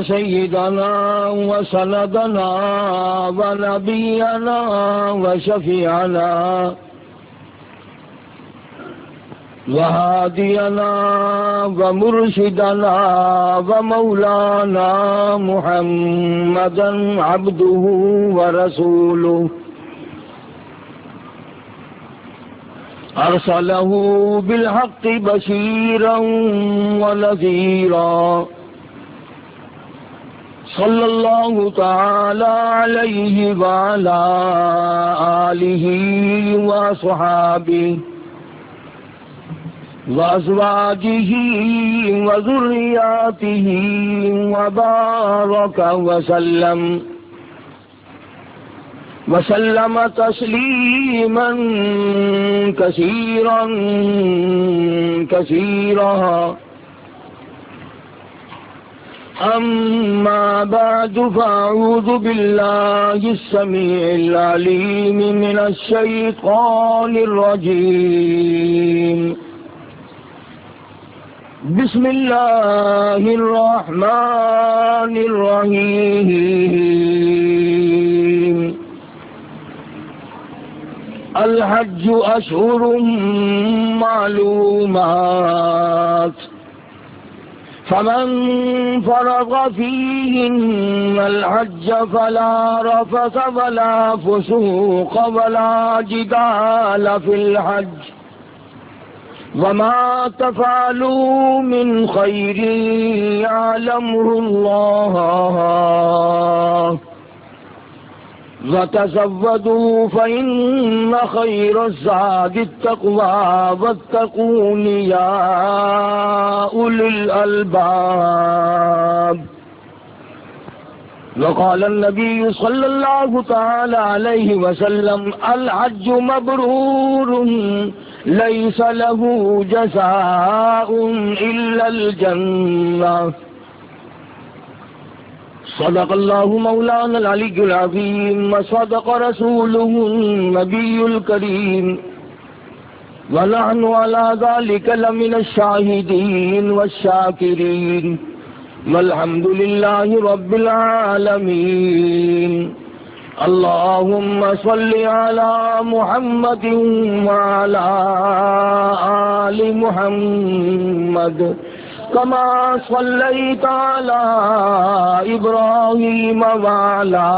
سيدنا وسندنا ونبينا وشفيعنا وهادينا ومرشدنا ومولانا محمدا عبده ورسوله أرسله بالحق بشيرا ونذيرا صلى الله تعالى عليه وعلى آله وصحابه وأزواجه وذرياته وبارك وسلم تسليما كثيرا كثيرا. أما بعد فأعوذ بالله السميع العليم من الشيطان الرجيم. بسم الله الرحمن الرحيم. الحج أشهر معلومات فمن فرض فيهن الحج فلا رفث ولا فسوق ولا جدال في الحج وما تفعلوا من خير يعلمه الله وتزودوا فإن خير الزاد التقوى واتقون يا أولي الألباب. وقال النبي صلى الله تعالى عليه وسلم الحج مبرور ليس له جزاء إلا الجنة. صدق الله مولانا العلي العظيم وصدق رسوله النبي الكريم ونحن على ذلك لمن الشاهدين والشاكرين والحمد لله رب العالمين. اللهم صل على محمد وعلى آل محمد كما صليت على إبراهيم وعلى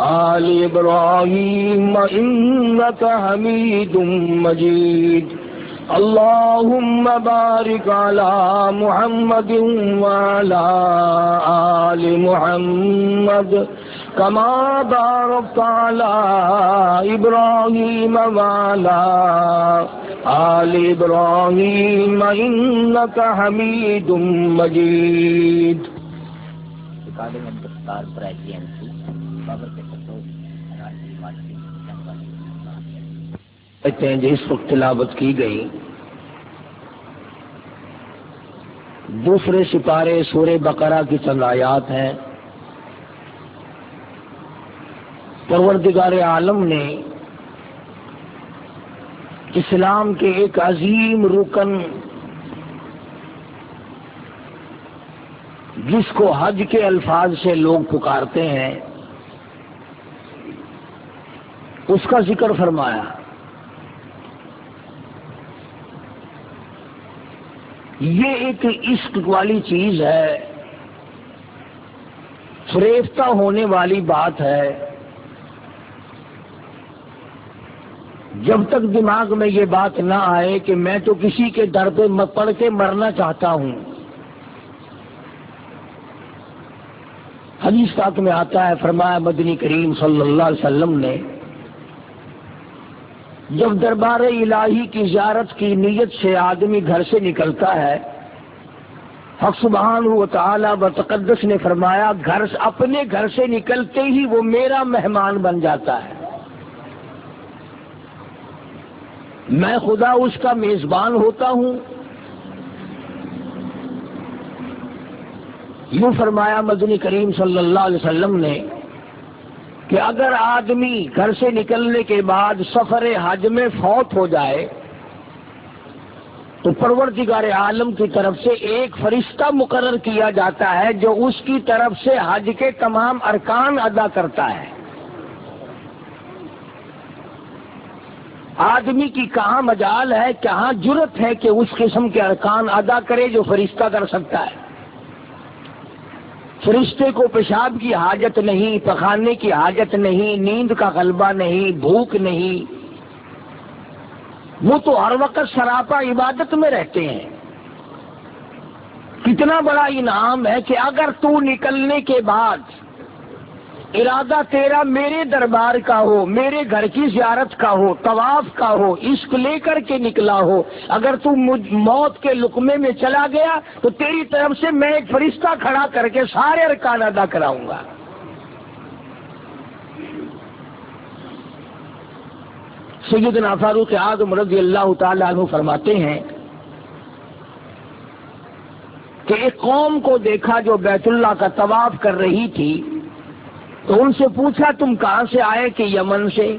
آل إبراهيم إنك حميد مجيد. اللهم بارك على محمد وعلى آل محمد كما باركت على إبراهيم وعلى آل إبراهيم إنك حميد مجيد. اس وقت تلاوت کی گئی دوسرے سپارے سورہ بقرہ کی چند آیات ہیں. پروردگار عالم نے اسلام کے ایک عظیم رکن جس کو حج کے الفاظ سے لوگ پکارتے ہیں اس کا ذکر فرمایا. یہ ایک عشق والی چیز ہے، فریفتہ ہونے والی بات ہے. جب تک دماغ میں یہ بات نہ آئے کہ میں تو کسی کے در پہ پڑھ کے مرنا چاہتا ہوں. حدیث پاک میں آتا ہے، فرمایا مدنی کریم صلی اللہ علیہ وسلم نے جب دربار الہی کی زیارت کی نیت سے آدمی گھر سے نکلتا ہے، حق سبحانہ و تعالی و تقدس نے فرمایا اپنے گھر سے نکلتے ہی وہ میرا مہمان بن جاتا ہے، میں خدا اس کا میزبان ہوتا ہوں. یوں فرمایا مدنی کریم صلی اللہ علیہ وسلم نے کہ اگر آدمی گھر سے نکلنے کے بعد سفر حج میں فوت ہو جائے تو پروردگار عالم کی طرف سے ایک فرشتہ مقرر کیا جاتا ہے جو اس کی طرف سے حج کے تمام ارکان ادا کرتا ہے۔ آدمی کی کہاں مجال ہے، کہاں جرت ہے کہ اس قسم کے ارکان ادا کرے جو فرشتہ کر سکتا ہے۔ فرشتے کو پیشاب کی حاجت نہیں، پخانے کی حاجت نہیں، نیند کا غلبہ نہیں، بھوک نہیں، وہ تو ہر وقت سراپا عبادت میں رہتے ہیں۔ کتنا بڑا انعام ہے کہ اگر تو نکلنے کے بعد ارادہ تیرا میرے دربار کا ہو، میرے گھر کی زیارت کا ہو، طواف کا ہو، عشق لے کر کے نکلا ہو، اگر تو موت کے لقمے میں چلا گیا تو تیری طرف سے میں ایک فرشتہ کھڑا کر کے سارے ارکان ادا کراؤں گا۔ سیدنا فاروق اعظم رضی اللہ تعالیٰ عنہ فرماتے ہیں کہ ایک قوم کو دیکھا جو بیت اللہ کا طواف کر رہی تھی، تو ان سے پوچھا تم کہاں سے آئے؟ کہ یمن سے۔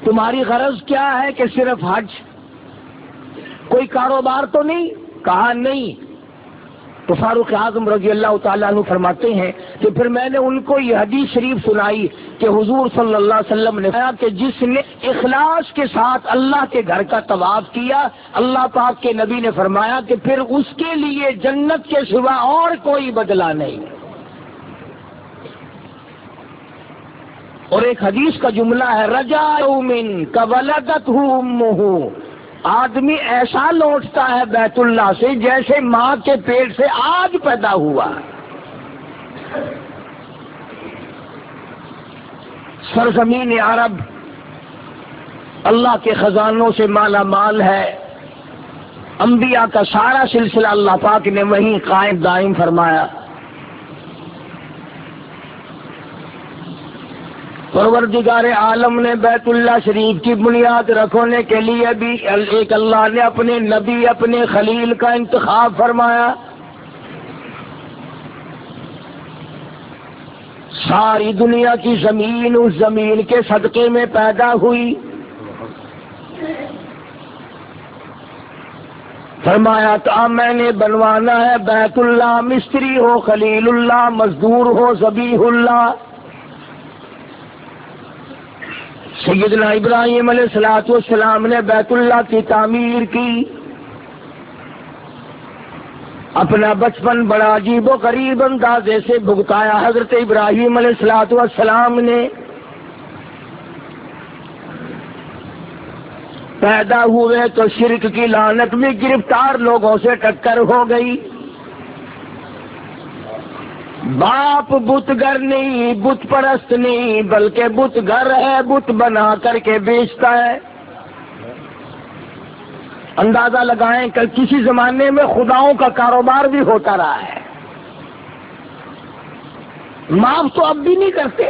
تمہاری غرض کیا ہے؟ کہ صرف حج، کوئی کاروبار تو نہیں؟ کہا نہیں۔ تو فاروق اعظم رضی اللہ تعالیٰ عنہ فرماتے ہیں کہ پھر میں نے ان کو یہ حدیث شریف سنائی کہ حضور صلی اللہ علیہ وسلم نے کہا کہ جس نے اخلاص کے ساتھ اللہ کے گھر کا طواف کیا، اللہ پاک کے نبی نے فرمایا کہ پھر اس کے لیے جنت کے سوا اور کوئی بدلہ نہیں۔ اور ایک حدیث کا جملہ ہے رجا یومن کولدتہ امہ، آدمی ایسا لوٹتا ہے بیت اللہ سے جیسے ماں کے پیٹ سے آج پیدا ہوا۔ سرزمین عرب اللہ کے خزانوں سے مالا مال ہے، انبیاء کا سارا سلسلہ اللہ پاک نے وہیں قائم دائم فرمایا۔ پروردگار عالم نے بیت اللہ شریف کی بنیاد رکھنے کے لیے بھی ایک اللہ نے اپنے نبی، اپنے خلیل کا انتخاب فرمایا۔ ساری دنیا کی زمین اس زمین کے صدقے میں پیدا ہوئی۔ فرمایا تو میں نے بنوانا ہے بیت اللہ، مستری ہو خلیل اللہ، مزدور ہو ذبیح اللہ۔ سیدنا ابراہیم علیہ الصلوۃ والسلام نے بیت اللہ کی تعمیر کی۔ اپنا بچپن بڑا عجیب و غریب اندازے سے بھگتایا حضرت ابراہیم علیہ الصلوۃ والسلام نے۔ پیدا ہوئے تو شرک کی لعنت میں گرفتار لوگوں سے ٹکر ہو گئی۔ باپ بت گر نہیں، بت پرست نہیں، بلکہ بت گھر ہے، بت بنا کر کے بیچتا ہے۔ اندازہ لگائیں کہ کسی زمانے میں خداؤں کا کاروبار بھی ہوتا رہا ہے۔ معاف تو اب بھی نہیں کرتے،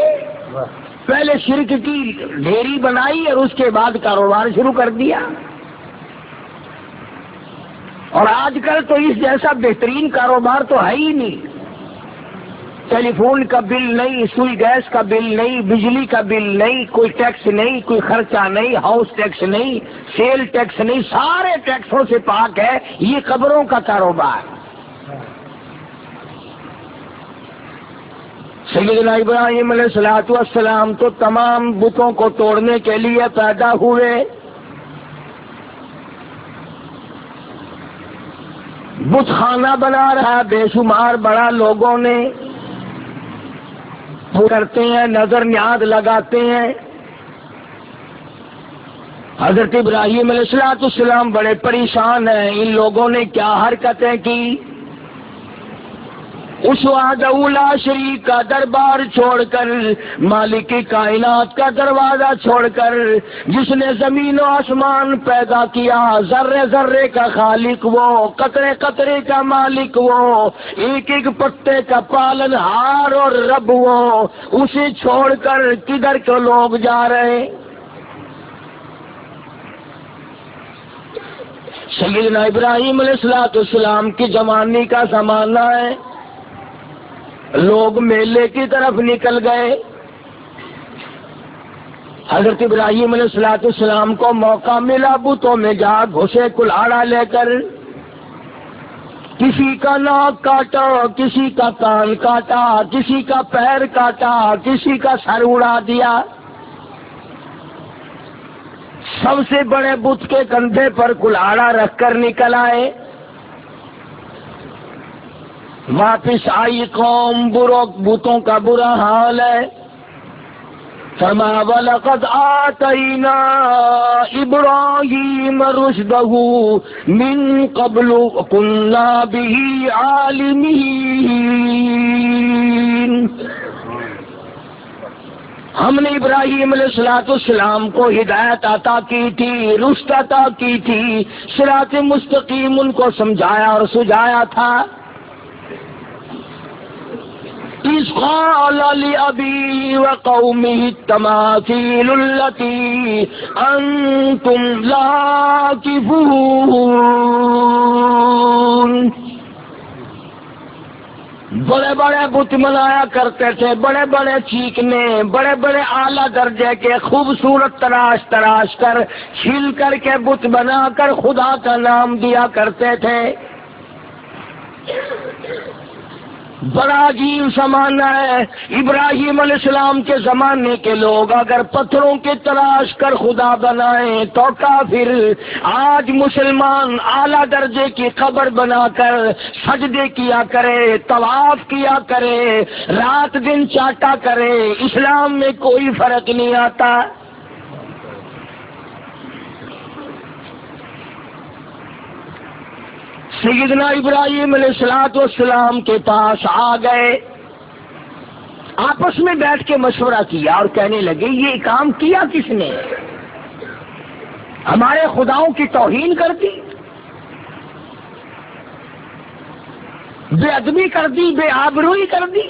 پہلے شرک کی ڈھیری بنائی اور اس کے بعد کاروبار شروع کر دیا۔ اور آج کل تو اس جیسا بہترین کاروبار تو ہے ہی نہیں۔ ٹیلی فون کا بل نہیں، سوئی گیس کا بل نہیں، بجلی کا بل نہیں، کوئی ٹیکس نہیں، کوئی خرچہ نہیں، ہاؤس ٹیکس نہیں، سیل ٹیکس نہیں، سارے ٹیکسوں سے پاک ہے یہ قبروں کا کاروبار۔ سیدنا ابراہیم علیہ الصلوۃ والسلام تو تمام بتوں کو توڑنے کے لیے پیدا ہوئے۔ بت خانہ بنا رہا بے شمار بڑا لوگوں نے، کرتے ہیں، نظر نیاز لگاتے ہیں۔ حضرت ابراہیم علیہ الصلوۃ والسلام بڑے پریشان ہیں، ان لوگوں نے کیا حرکتیں کی۔ اس وحدہ لا شریک کا دربار چھوڑ کر، مالک کائنات کا دروازہ چھوڑ کر، جس نے زمین و آسمان پیدا کیا، ذرے ذرے کا خالق وہ، قطرے قطرے کا مالک وہ، ایک ایک پتے کا پالن ہار اور رب وہ، اسے چھوڑ کر کدھر کو لوگ جا رہے۔ سیدنا ابراہیم علیہ الصلوۃ والسلام کی جوانی کا زمانہ ہے، لوگ میلے کی طرف نکل گئے۔ حضرت ابراہیم علیہ السلام کو موقع ملا بتوں میں جا گھسے کلاڑا لے کر، کسی کا ناک کاٹا، کسی کا کان کاٹا، کسی کا پیر کاٹا، کسی کا سر اڑا دیا۔ سب سے بڑے بت کے کندھے پر کلاڑا رکھ کر نکل آئے۔ واپس آئی قوم، بتوں کا برا حال ہے۔ فرمایا وَلَقَدْ آتَيْنَا إِبْرَاهِيمَ رُشْدَهُ مِنْ قَبْلُ وَكُنَّا بِهِ عَالِمِينَ۔ ہم نے ابراہیم علیہ السلام کو ہدایت عطا کی تھی، رشد عطا کی تھی، صراط مستقیم ان کو سمجھایا اور سجایا تھا۔ إِذْ قَالَ لِأَبِيهِ وَقَوْمِهِ التَّمَاثِيلُ الَّتِي أَنْتُمْ عَاكِفُونَ۔ بڑے بڑے بت بنایا کرتے تھے، بڑے بڑے چیکنے، بڑے بڑے اعلیٰ درجے کے خوبصورت تراش کر چھیل کر کے بت بنا کر خدا کا نام دیا کرتے تھے۔ بڑا عجیب زمانہ ہے۔ ابراہیم علیہ السلام کے زمانے کے لوگ اگر پتھروں کے تراش کر خدا بنائیں تو کافر، آج مسلمان اعلیٰ درجے کی قبر بنا کر سجدے کیا کرے، طواف کیا کرے، رات دن چاٹا کرے، اسلام میں کوئی فرق نہیں آتا۔ سیدنا ابراہیم علیہ السلام کے پاس آ گئے، آپس میں بیٹھ کے مشورہ کیا اور کہنے لگے یہ کام کیا کس نے؟ ہمارے خداؤں کی توہین کر دی، بے ادبی کر دی، بے آبروئی کر دی۔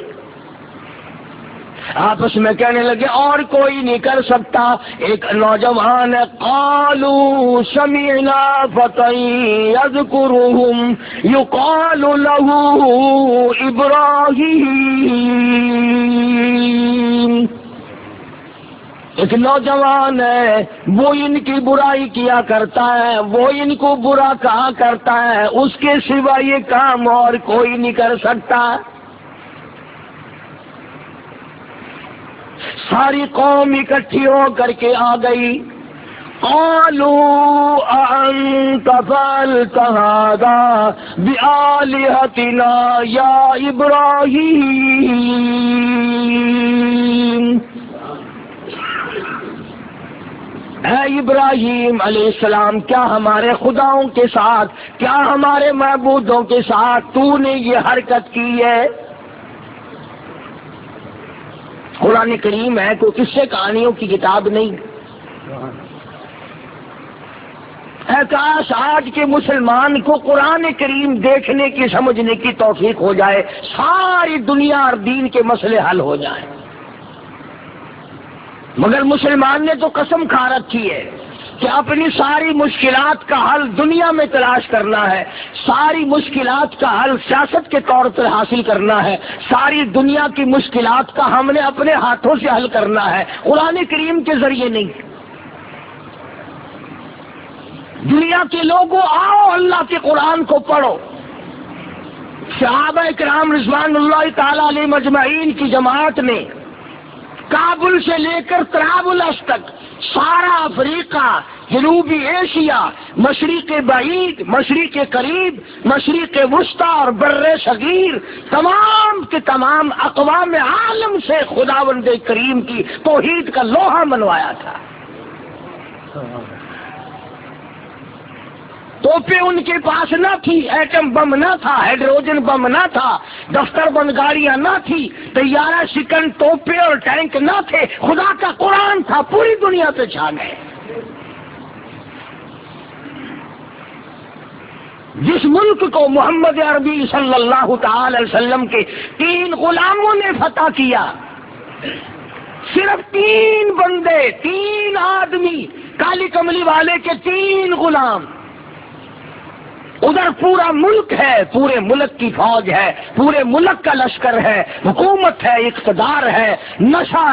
آپس میں کہنے لگے اور کوئی نہیں کر سکتا۔ ایک نوجوان ہے، قالوا سمعنا فتى يذكرهم يقال له ابراہیم۔ ایک نوجوان ہے، وہ ان کی برائی کیا کرتا ہے، وہ ان کو برا کہا کرتا ہے، اس کے سوا یہ کام اور کوئی نہیں کر سکتا۔ ساری قوم اکٹھی ہو کر کے آ گئی۔ قالوا أأنت فعلت هذا بآلهتنا يا إبراهيم۔ اے ابراہیم علیہ السلام، کیا ہمارے خداؤں کے ساتھ، کیا ہمارے معبودوں کے ساتھ تو نے یہ حرکت کی ہے؟ قرآن کریم ہے، کوئی قصے کہانیوں کی کتاب نہیں۔ اے کاش آج کے مسلمان کو قرآن کریم دیکھنے کی، سمجھنے کی توفیق ہو جائے، ساری دنیا اور دین کے مسئلے حل ہو جائیں۔ مگر مسلمان نے تو قسم کھا رکھی ہے کہ اپنی ساری مشکلات کا حل دنیا میں تلاش کرنا ہے، ساری مشکلات کا حل سیاست کے طور پر حاصل کرنا ہے، ساری دنیا کی مشکلات کا ہم نے اپنے ہاتھوں سے حل کرنا ہے، قرآن کریم کے ذریعے نہیں۔ دنیا کے لوگوں آؤ اللہ کے قرآن کو پڑھو۔ صحابہ کرام رضوان اللہ تعالی علیہ مجمعین کی جماعت نے کابل سے لے کر طرابلس تک سارا افریقہ، جنوبی ایشیا، مشرق بعید، مشرق قریب، مشرق وسطی اور بر صغیر، تمام کے تمام اقوام عالم سے خداوند کریم کی توحید کا لوہا منوایا تھا۔ توپیں ان کے پاس نہ تھی، ایٹم بم نہ تھا، ہائیڈروجن بم نہ تھا، دفتر بند گاڑیاں نہ تھی، طیارہ شکن توپیں اور ٹینک نہ تھے، خدا کا قرآن تھا، پوری دنیا پہ چھا گئے۔ جس ملک کو محمد عربی صلی اللہ تعالی علیہ وسلم کے 3 غلاموں نے فتح کیا، صرف 3 بندے، 3 آدمی، کالی کملی والے کے 3 غلام، ادھر پورا ملک ہے، پورے ملک کی فوج ہے، پورے ملک کا لشکر ہے، حکومت ہے، اقتدار ہے، نشہ